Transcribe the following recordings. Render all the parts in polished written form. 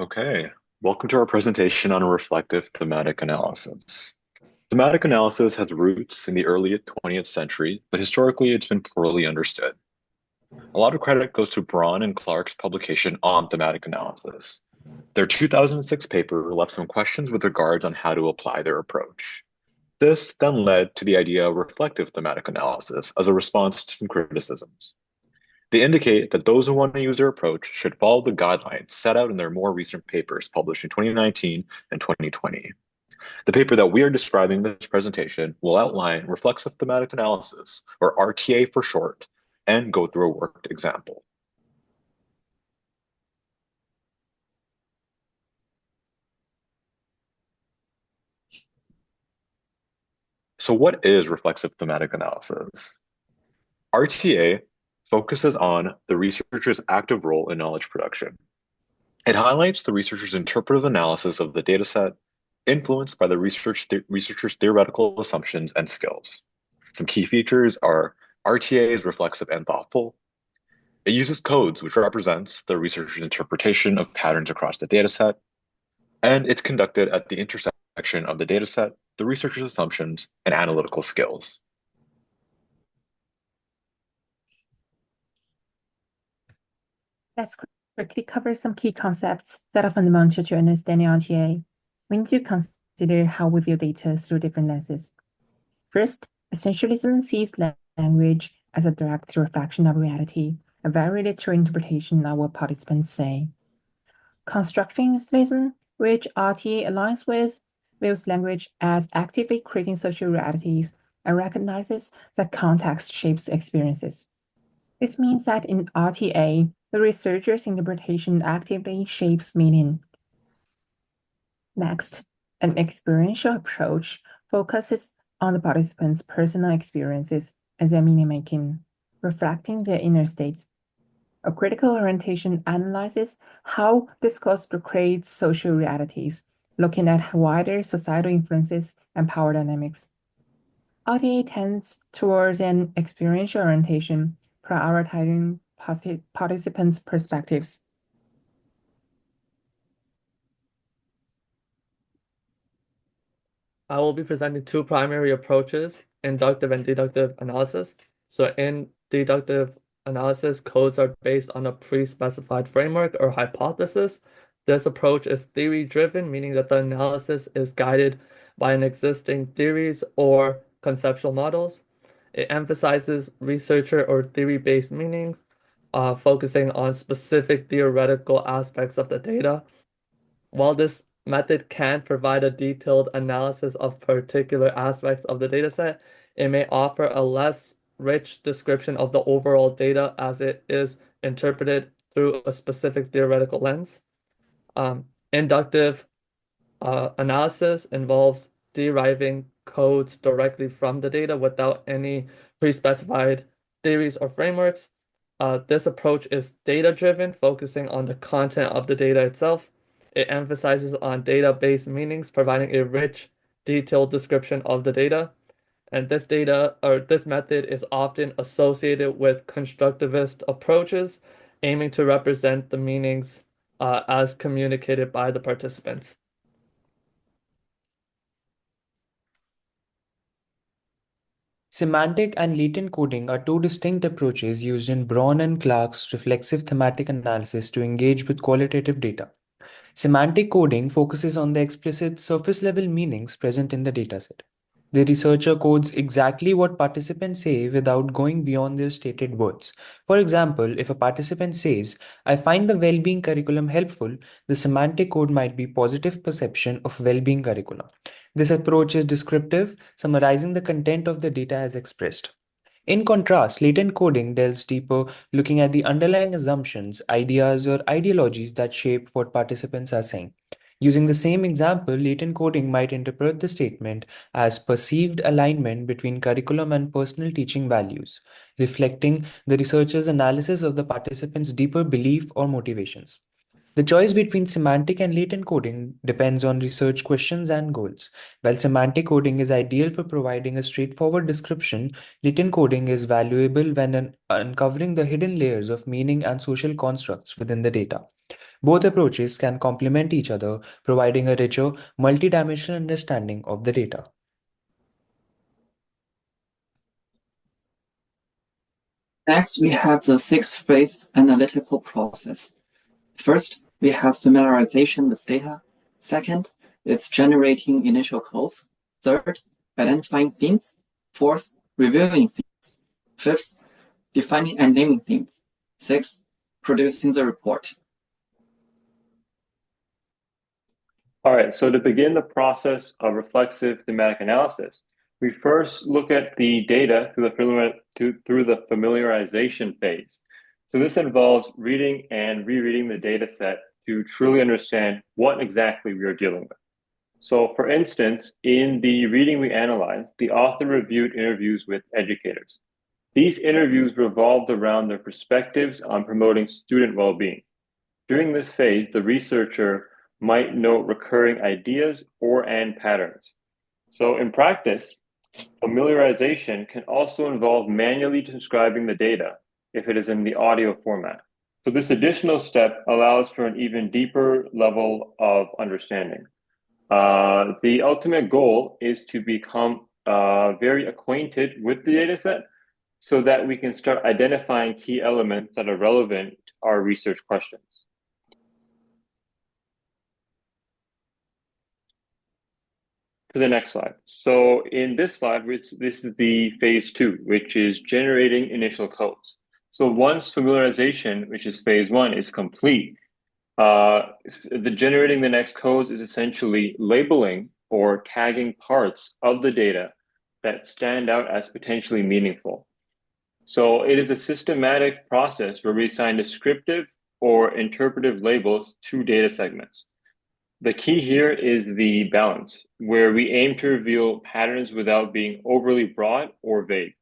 Okay, welcome to our presentation on reflective thematic analysis. Thematic analysis has roots in the early 20th century, but historically it's been poorly understood. A lot of credit goes to Braun and Clark's publication on thematic analysis. Their 2006 paper left some questions with regards on how to apply their approach. This then led to the idea of reflective thematic analysis as a response to some criticisms. They indicate that those who want to use their approach should follow the guidelines set out in their more recent papers published in 2019 and 2020. The paper that we are describing in this presentation will outline reflexive thematic analysis, or RTA for short, and go through a worked example. So what is reflexive thematic analysis? RTA focuses on the researcher's active role in knowledge production. It highlights the researcher's interpretive analysis of the dataset, influenced by the researcher's theoretical assumptions and skills. Some key features are RTA is reflexive and thoughtful. It uses codes, which represents the researcher's interpretation of patterns across the dataset, and it's conducted at the intersection of the dataset, the researcher's assumptions, and analytical skills. Let's quickly cover some key concepts that are fundamental to understanding RTA. We need to consider how we view data through different lenses. First, essentialism sees language as a direct reflection of reality, a very literal interpretation of what participants say. Constructionism, which RTA aligns with, views language as actively creating social realities and recognizes that context shapes experiences. This means that in RTA, the researcher's interpretation actively shapes meaning. Next, an experiential approach focuses on the participants' personal experiences and their meaning-making, reflecting their inner states. A critical orientation analyzes how discourse creates social realities, looking at wider societal influences and power dynamics. RTA tends towards an experiential orientation, prioritizing participants' perspectives. I will be presenting two primary approaches, inductive and deductive analysis. So in deductive analysis, codes are based on a pre-specified framework or hypothesis. This approach is theory-driven, meaning that the analysis is guided by an existing theories or conceptual models. It emphasizes researcher or theory-based meanings, focusing on specific theoretical aspects of the data. While this method can provide a detailed analysis of particular aspects of the dataset, it may offer a less rich description of the overall data as it is interpreted through a specific theoretical lens. Inductive analysis involves deriving codes directly from the data without any pre-specified theories or frameworks. This approach is data-driven, focusing on the content of the data itself. It emphasizes on data-based meanings, providing a rich, detailed description of the data. And this method is often associated with constructivist approaches, aiming to represent the meanings as communicated by the participants. Semantic and latent coding are two distinct approaches used in Braun and Clark's reflexive thematic analysis to engage with qualitative data. Semantic coding focuses on the explicit surface-level meanings present in the dataset. The researcher codes exactly what participants say without going beyond their stated words. For example, if a participant says, "I find the well-being curriculum helpful," the semantic code might be positive perception of well-being curriculum. This approach is descriptive, summarizing the content of the data as expressed. In contrast, latent coding delves deeper, looking at the underlying assumptions, ideas, or ideologies that shape what participants are saying. Using the same example, latent coding might interpret the statement as perceived alignment between curriculum and personal teaching values, reflecting the researcher's analysis of the participants' deeper belief or motivations. The choice between semantic and latent coding depends on research questions and goals. While semantic coding is ideal for providing a straightforward description, latent coding is valuable when uncovering the hidden layers of meaning and social constructs within the data. Both approaches can complement each other, providing a richer, multidimensional understanding of the data. Next, we have the sixth phase analytical process. First, we have familiarization with data. Second, it's generating initial codes. Third, identifying themes. Fourth, reviewing themes. Fifth, defining and naming themes. Sixth, producing the report. All right, so to begin the process of reflexive thematic analysis, we first look at the data through the familiarization phase. So this involves reading and rereading the data set to truly understand what exactly we are dealing with. So for instance, in the reading we analyzed, the author reviewed interviews with educators. These interviews revolved around their perspectives on promoting student well-being. During this phase, the researcher might note recurring ideas and patterns. So in practice, familiarization can also involve manually transcribing the data if it is in the audio format. So this additional step allows for an even deeper level of understanding. The ultimate goal is to become very acquainted with the data set so that we can start identifying key elements that are relevant to our research questions. To the next slide. So in this slide, this is the phase 2, which is generating initial codes. So once familiarization, which is phase 1, is complete, generating the next codes is essentially labeling or tagging parts of the data that stand out as potentially meaningful. So it is a systematic process where we assign descriptive or interpretive labels to data segments. The key here is the balance, where we aim to reveal patterns without being overly broad or vague.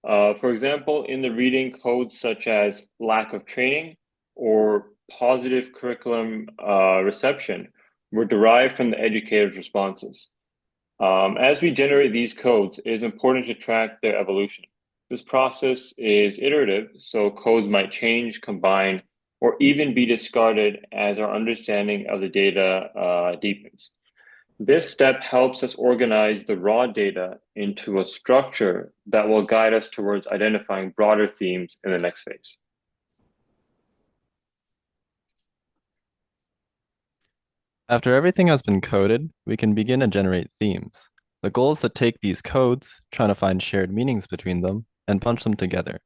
For example, in the reading, codes such as lack of training or positive curriculum reception were derived from the educator's responses. As we generate these codes, it is important to track their evolution. This process is iterative, so codes might change, combine, or even be discarded as our understanding of the data deepens. This step helps us organize the raw data into a structure that will guide us towards identifying broader themes in the next phase. After everything has been coded, we can begin to generate themes. The goal is to take these codes, trying to find shared meanings between them, and bunch them together.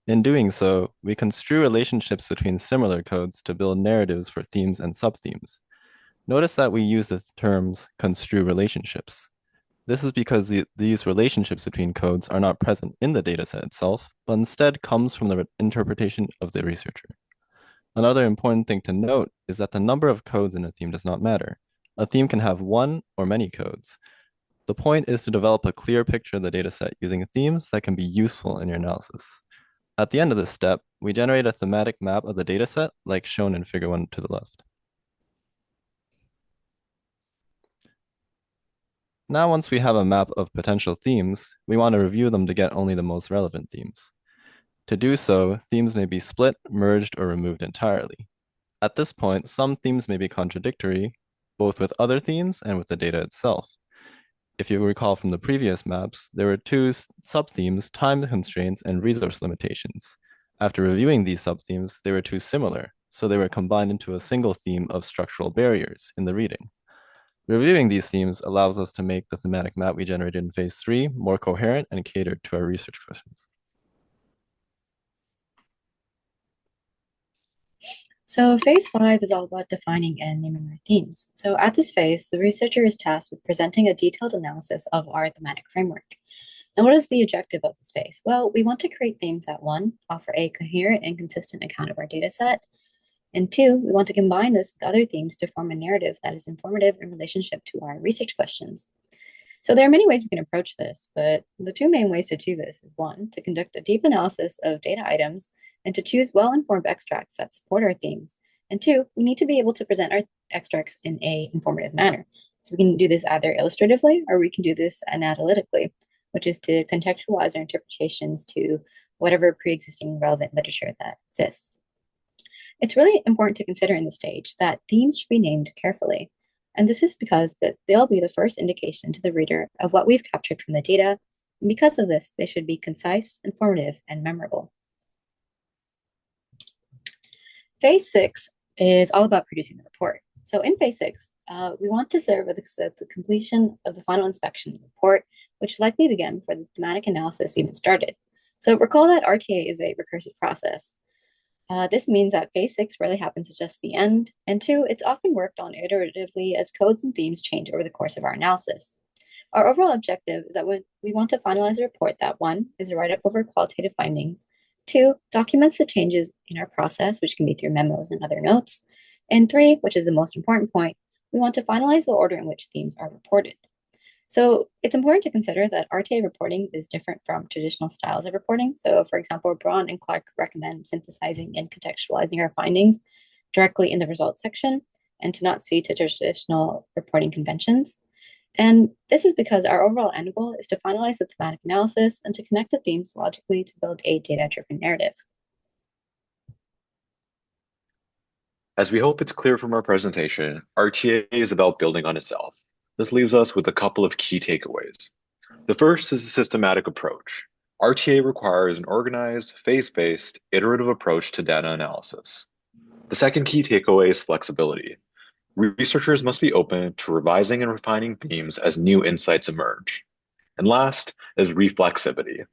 In doing so, we construe relationships between similar codes to build narratives for themes and subthemes. Notice that we use the terms construe relationships. This is because these relationships between codes are not present in the dataset itself, but instead comes from the interpretation of the researcher. Another important thing to note is that the number of codes in a theme does not matter. A theme can have one or many codes. The point is to develop a clear picture of the dataset using themes that can be useful in your analysis. At the end of this step, we generate a thematic map of the dataset, like shown in figure 1 to the left. Now, once we have a map of potential themes, we want to review them to get only the most relevant themes. To do so, themes may be split, merged, or removed entirely. At this point, some themes may be contradictory, both with other themes and with the data itself. If you recall from the previous maps, there were two subthemes, time constraints and resource limitations. After reviewing these subthemes, they were too similar, so they were combined into a single theme of structural barriers in the reading. Reviewing these themes allows us to make the thematic map we generated in phase 3 more coherent and catered to our research questions. So phase 5 is all about defining and naming our themes. So at this phase, the researcher is tasked with presenting a detailed analysis of our thematic framework. And what is the objective of this phase? Well, we want to create themes that, 1, offer a coherent and consistent account of our data set, and 2, we want to combine this with other themes to form a narrative that is informative in relationship to our research questions. So there are many ways we can approach this, but the two main ways to do this is 1, to conduct a deep analysis of data items and to choose well-informed extracts that support our themes. And 2, we need to be able to present our extracts in an informative manner. So we can do this either illustratively or we can do this analytically, which is to contextualize our interpretations to whatever pre-existing relevant literature that exists. It's really important to consider in this stage that themes should be named carefully. And this is because they'll be the first indication to the reader of what we've captured from the data. And because of this, they should be concise, informative, and memorable. Phase 6 is all about producing the report. So in phase 6, we want to serve at the completion of the final inspection of the report, which likely began before the thematic analysis even started. So recall that RTA is a recursive process. This means that phase 6 rarely happens at just the end, and 2, it's often worked on iteratively as codes and themes change over the course of our analysis. Our overall objective is that we want to finalize a report that 1, is a write-up of our qualitative findings, 2, documents the changes in our process, which can be through memos and other notes, and 3, which is the most important point, we want to finalize the order in which themes are reported. So it's important to consider that RTA reporting is different from traditional styles of reporting. So for example, Braun and Clark recommend synthesizing and contextualizing our findings directly in the results section and to not see to traditional reporting conventions. And this is because our overall end goal is to finalize the thematic analysis and to connect the themes logically to build a data-driven narrative. As we hope it's clear from our presentation, RTA is about building on itself. This leaves us with a couple of key takeaways. The first is a systematic approach. RTA requires an organized, phase-based, iterative approach to data analysis. The second key takeaway is flexibility. Researchers must be open to revising and refining themes as new insights emerge. And last is reflexivity.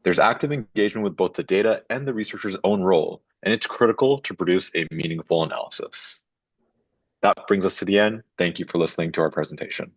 There's active engagement with both the data and the researcher's own role, and it's critical to produce a meaningful analysis. That brings us to the end. Thank you for listening to our presentation.